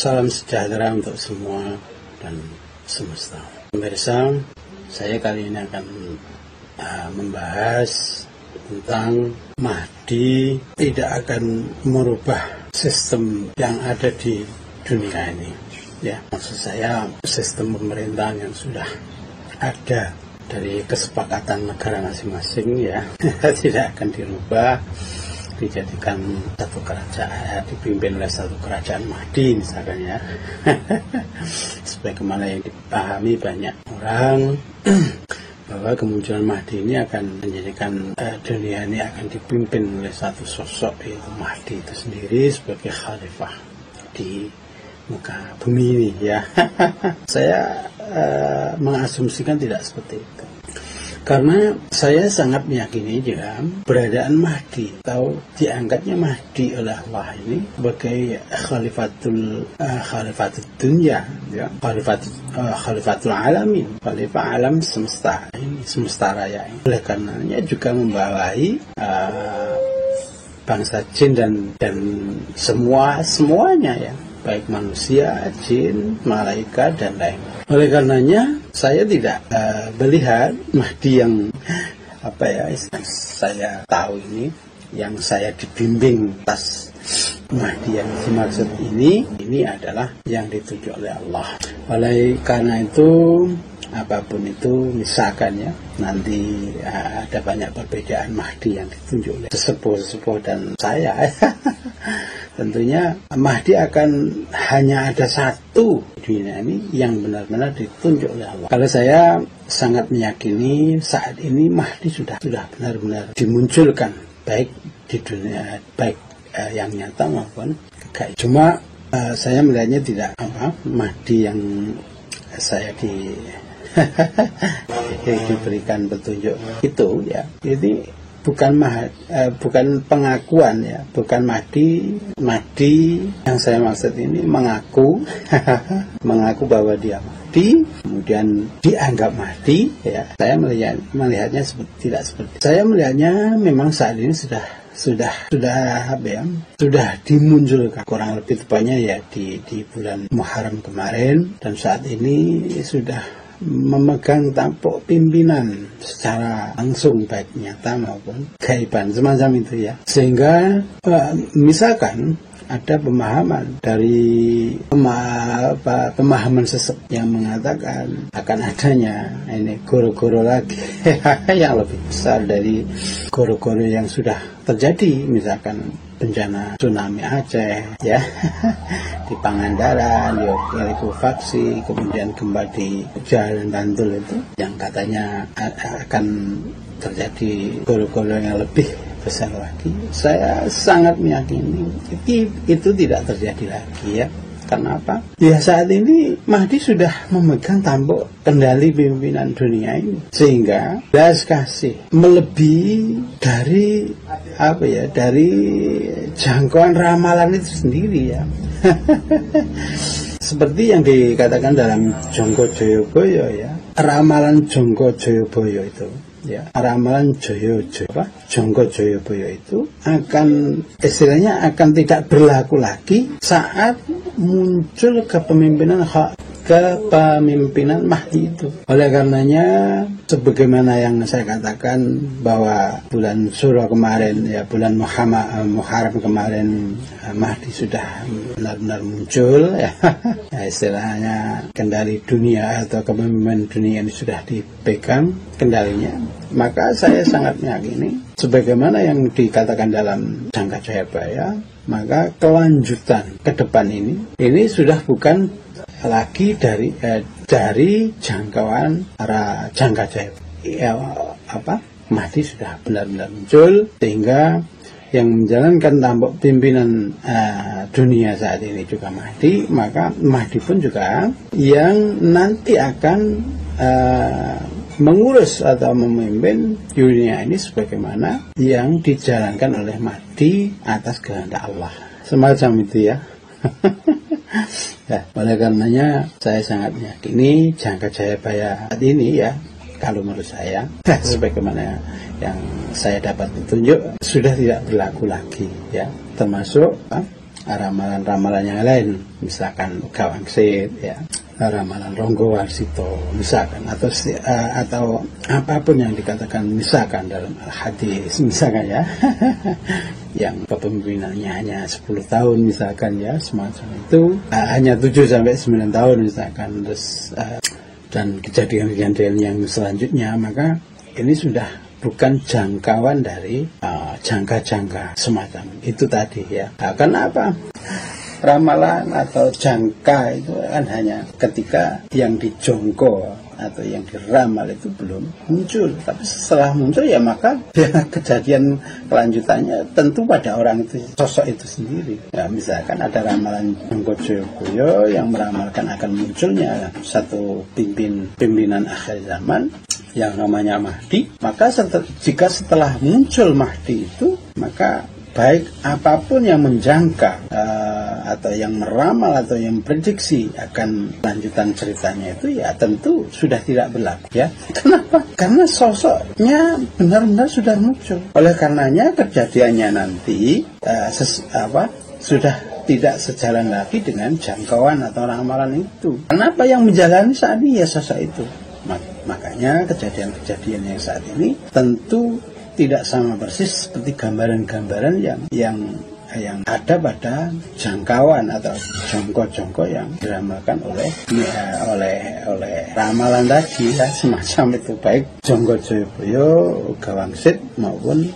Salam sejahtera untuk semua dan semesta. Pemirsa, saya kali ini akan membahas tentang Mahdi tidak akan merubah sistem yang ada di dunia ini. Ya, maksud saya sistem pemerintahan yang sudah ada dari kesepakatan negara masing-masing, ya, tidak akan dirubah, dijadikan satu kerajaan, dipimpin oleh satu kerajaan Mahdi misalkan, ya. Sebagaimana yang dipahami banyak orang bahwa kemunculan Mahdi ini akan menjadikan dunia ini akan dipimpin oleh satu sosok, yaitu Mahdi itu sendiri sebagai khalifah di muka bumi ini, ya. Saya mengasumsikan tidak seperti itu. Karena saya sangat meyakini juga beradaan Mahdi atau diangkatnya Mahdi oleh Allah ini sebagai khalifatul dunia, ya, khalifatul alamin, khalifah alam semesta ini, semesta raya ini. Oleh karenanya juga membawahi bangsa jin dan semuanya, ya, baik manusia, jin, malaikat dan lain. Oleh karenanya saya tidak melihat Mahdi yang saya tahu ini, yang saya dibimbing atas Mahdi yang dimaksud ini adalah yang ditunjuk oleh Allah. Oleh karena itu, apapun itu, misalkan, ya, nanti ada banyak perbedaan Mahdi yang ditunjuk oleh sesepuh dan saya. Tentunya Mahdi akan hanya ada satu di dunia ini yang benar-benar ditunjuk oleh Allah. Kalau saya sangat meyakini saat ini Mahdi sudah benar-benar dimunculkan, baik di dunia, baik yang nyata maupun gaib. Cuma saya melihatnya tidak Mahdi yang saya diberikan petunjuk itu, ya, ini bukan pengakuan, ya, bukan Mahdi yang saya maksud ini mengaku bahwa dia Mahdi, kemudian dianggap Mahdi, ya. Saya melihatnya tidak seperti. Saya melihatnya memang saat ini sudah dimunculkan, kurang lebih tepatnya, ya, di bulan Muharram kemarin, dan saat ini sudah memegang tampuk pimpinan secara langsung, baik nyata maupun gaiban, semacam itu, ya. Sehingga misalkan ada pemahaman dari pemahaman sesat yang mengatakan akan adanya ini goro-goro lagi yang lebih besar dari goro-goro yang sudah terjadi, misalkan bencana tsunami Aceh, ya, di Pangandaran, di likuifaksi, kemudian gempa di Jalan Bantul itu, yang katanya akan terjadi goro-goro yang lebih besar lagi. Saya sangat meyakini itu tidak terjadi lagi, ya. Karena apa? Ya, saat ini Mahdi sudah memegang tampuk kendali pimpinan dunia ini, sehingga belas kasih melebihi dari dari jangkauan ramalan itu sendiri, ya. Seperti yang dikatakan dalam Jonggo Joyoboyo, ya, ramalan Jonggo Joyoboyo itu, ya, ramalan Jonggo Joyoboyo itu akan, istilahnya, akan tidak berlaku lagi saat muncul kepemimpinan Mahdi itu. Oleh karenanya, sebagaimana yang saya katakan bahwa bulan Syuro kemarin, ya, bulan Muharram kemarin, Mahdi sudah benar-benar muncul, ya. Ya, istilahnya kendali dunia atau kepemimpinan dunia ini sudah dipegang kendalinya. Maka saya sangat meyakini sebagaimana yang dikatakan dalam Jangka Jayabaya, maka kelanjutan ke depan ini sudah bukan lagi dari jangkauan para Jangka Jayabaya, ya, Mahdi sudah benar-benar muncul, sehingga yang menjalankan tampuk pimpinan dunia saat ini juga Mahdi, maka Mahdi pun juga yang nanti akan mengurus atau memimpin dunia ini sebagaimana yang dijalankan oleh Mahdi atas kehendak Allah, semacam itu, ya. Ya, oleh karenanya saya sangat meyakini Jangka Jayabaya saat ini, ya, kalau menurut saya sebagaimana yang saya dapat petunjuk sudah tidak berlaku lagi, ya, termasuk ramalan-ramalan yang lain, misalkan Gawangsit ya, ramalan Ronggo Warsito misalkan, atau apapun yang dikatakan misalkan dalam hadis misalkan ya yang kepemimpinannya hanya 10 tahun misalkan ya, semacam itu, hanya 7 sampai 9 tahun misalkan, terus dan kejadian-kejadian yang selanjutnya, maka ini sudah bukan jangkauan dari jangka-jangka semacam itu tadi ya. Kenapa? Ramalan atau jangka itu kan hanya ketika yang dijongko atau yang diramal itu belum muncul, tapi setelah muncul ya maka ya, kejadian kelanjutannya tentu pada orang itu, sosok itu sendiri ya. Misalkan ada ramalan Jonggo Joyoboyo yang meramalkan akan munculnya satu pimpinan akhir zaman yang namanya Mahdi, maka jika setelah muncul Mahdi itu, maka baik apapun yang menjangka atau yang meramal atau yang prediksi akan lanjutan ceritanya itu ya tentu sudah tidak berlaku ya. Kenapa? Karena sosoknya benar-benar sudah muncul. Oleh karenanya kejadiannya nanti sudah tidak sejalan lagi dengan jangkauan atau ramalan itu. Kenapa yang menjalani saat ini ya sosok itu. Makanya kejadian-kejadian yang saat ini tentu tidak sama persis seperti gambaran-gambaran yang ada pada jangkauan atau jongko-jongko yang diramalkan oleh ramalan tadi ya, semacam itu, baik Jonggo Joyoboyo, Gawangsit maupun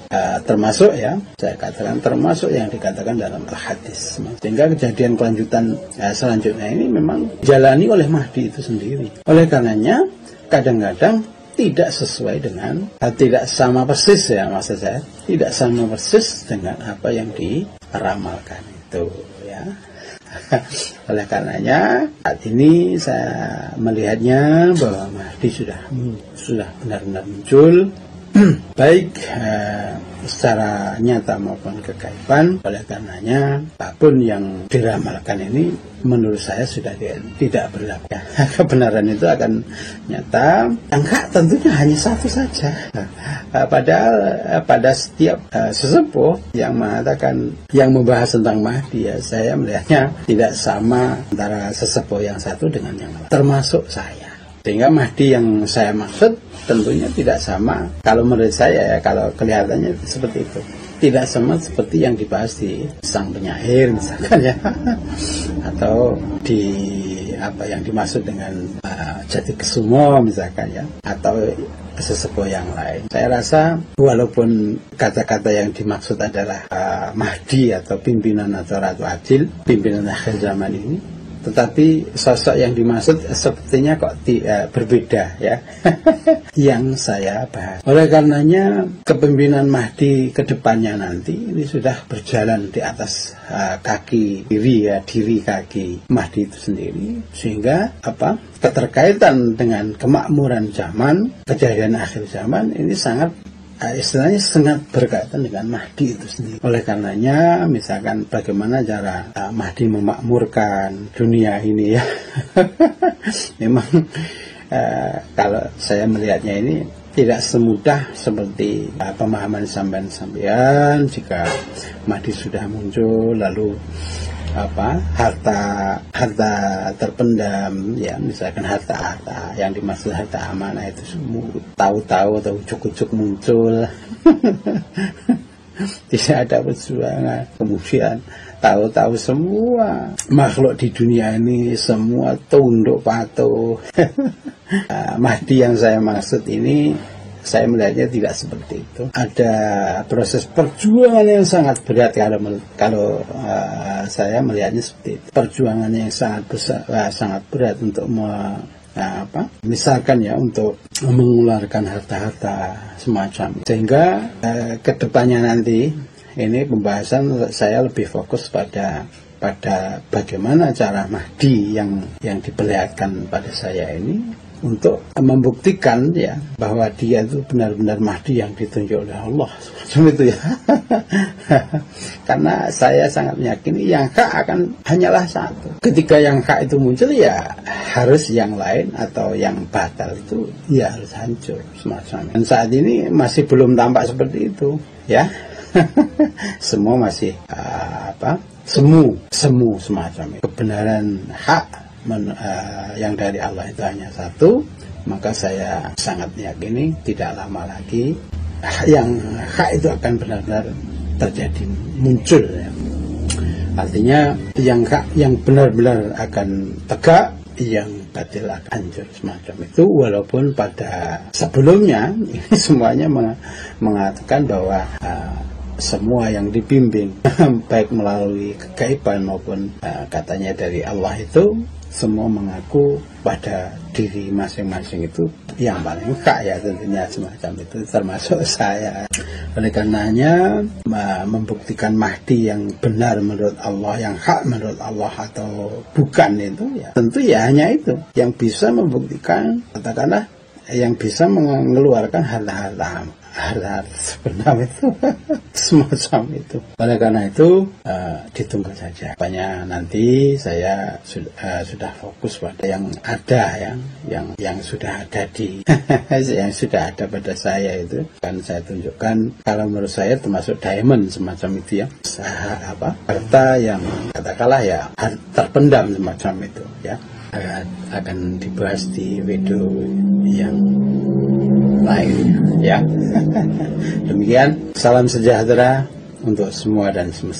termasuk ya, saya katakan termasuk yang dikatakan dalam hadis. Sehingga kejadian kelanjutan selanjutnya ini memang jalani oleh Mahdi itu sendiri. Oleh karenanya kadang-kadang tidak sesuai dengan, tidak sama persis ya, maksud saya tidak sama persis dengan apa yang diramalkan itu ya. Oleh karenanya saat ini saya melihatnya bahwa Mahdi sudah benar-benar muncul baik secara nyata maupun kegaiban. Oleh karenanya apapun yang diramalkan ini menurut saya sudah tidak berlaku ya. Kebenaran itu akan nyata. Enggak, tentunya hanya satu saja. Padahal pada setiap sesepuh yang mengatakan, yang membahas tentang Mahdi ya, saya melihatnya tidak sama antara sesepuh yang satu dengan yang lain, termasuk saya. Sehingga Mahdi yang saya maksud tentunya tidak sama, kalau menurut saya ya, kalau kelihatannya seperti itu, tidak sama seperti yang dibahas di sang penyair misalkan ya, atau di apa yang dimaksud dengan Jatikusumo misalkan ya, atau sesepuh yang lain. Saya rasa walaupun kata-kata yang dimaksud adalah Mahdi atau pimpinan atau Ratu Adil, pimpinan akhir zaman ini, tetapi sosok yang dimaksud sepertinya kok berbeda ya yang saya bahas. Oleh karenanya kepemimpinan Mahdi ke depannya nanti ini sudah berjalan di atas kaki diri kaki Mahdi itu sendiri, sehingga keterkaitan dengan kemakmuran zaman, kejadian akhir zaman ini istilahnya sangat berkaitan dengan Mahdi itu sendiri. Oleh karenanya misalkan bagaimana cara Mahdi memakmurkan dunia ini ya memang kalau saya melihatnya ini tidak semudah seperti pemahaman sampean jika Mahdi sudah muncul lalu harta terpendam ya, misalkan harta yang dimaksud harta amanah itu semua tahu-tahu atau ujuk-ujuk muncul tidak ada perjuangan, kemudian tahu-tahu semua makhluk di dunia ini semua tunduk patuh. Mahdi yang saya maksud ini, saya melihatnya tidak seperti itu. Ada proses perjuangan yang sangat berat kalau saya melihatnya seperti itu. Perjuangan yang sangat berat untuk misalkan ya, untuk mengeluarkan harta-harta semacam. Sehingga kedepannya nanti ini pembahasan saya lebih fokus pada bagaimana cara Mahdi yang diperlihatkan pada saya ini untuk membuktikan ya bahwa dia itu benar-benar Mahdi yang ditunjuk oleh Allah, seperti itu ya. Karena saya sangat meyakini yang hak akan hanyalah satu. Ketika yang hak itu muncul ya harus yang lain atau yang batal itu ya harus hancur semacam. Dan saat ini masih belum tampak seperti itu ya. Semua masih semu semacam itu. Kebenaran hak yang dari Allah itu hanya satu, maka saya sangat yakini tidak lama lagi yang hak itu akan benar-benar terjadi, muncul ya. Artinya yang benar-benar akan tegak, yang batil akan hancur, semacam itu. Walaupun pada sebelumnya ini semuanya mengatakan bahwa semua yang dibimbing baik melalui kegaiban maupun katanya dari Allah itu semua mengaku pada diri masing-masing itu yang paling hak ya, tentunya semacam itu, termasuk saya. Oleh karenanya membuktikan Mahdi yang benar menurut Allah, yang hak menurut Allah atau bukan itu ya tentu ya hanya itu yang bisa membuktikan, katakanlah yang bisa mengeluarkan hal-hal sebenarnya itu semacam itu. Oleh karena itu ditunggu saja. Banyak nanti saya sudah fokus pada yang ada yang sudah ada di yang sudah ada pada saya itu kan saya tunjukkan. Kalau menurut saya termasuk diamond semacam itu ya, harta yang katakanlah ya terpendam semacam itu ya, akan dibahas di video yang lain ya. Demikian, salam sejahtera untuk semua dan semesta.